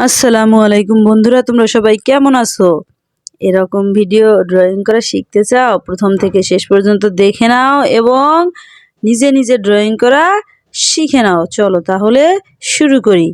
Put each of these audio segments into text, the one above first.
আসসালামু আলাইকুম বন্ধুরা, তোমরা সবাই কেমন আছো? এরকম ভিডিও ড্রয়িং করা শিখতে চাও? প্রথম থেকে শেষ পর্যন্ত দেখে নাও এবং নিজে নিজে ড্রয়িং করা শিখে নাও। চলো তাহলে শুরু করি।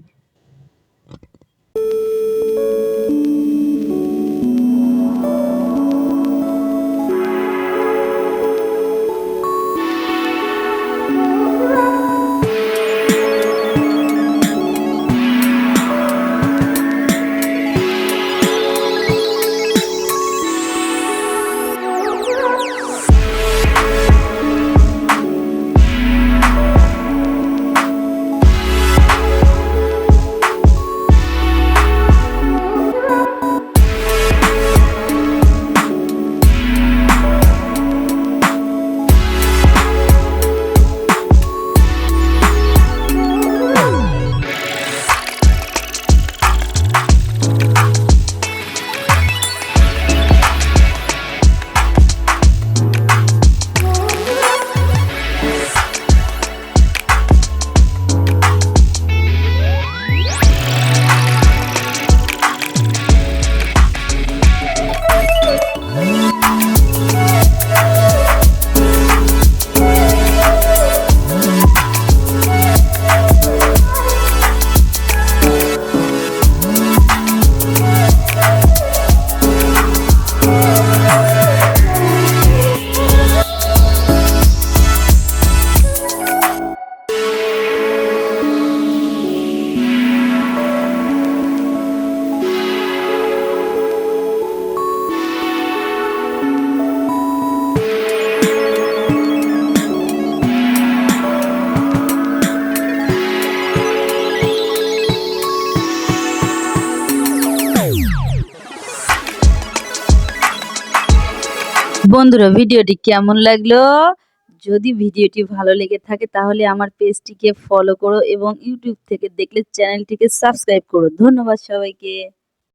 বন্ধুরা, ভিডিওটি কেমন লাগলো? যদি ভিডিওটি ভালো লেগে থাকে তাহলে আমার পেজটিকে ফলো করো এবং ইউটিউব থেকে দেখলে চ্যানেলটিকে সাবস্ক্রাইব করো। ধন্যবাদ সবাইকে।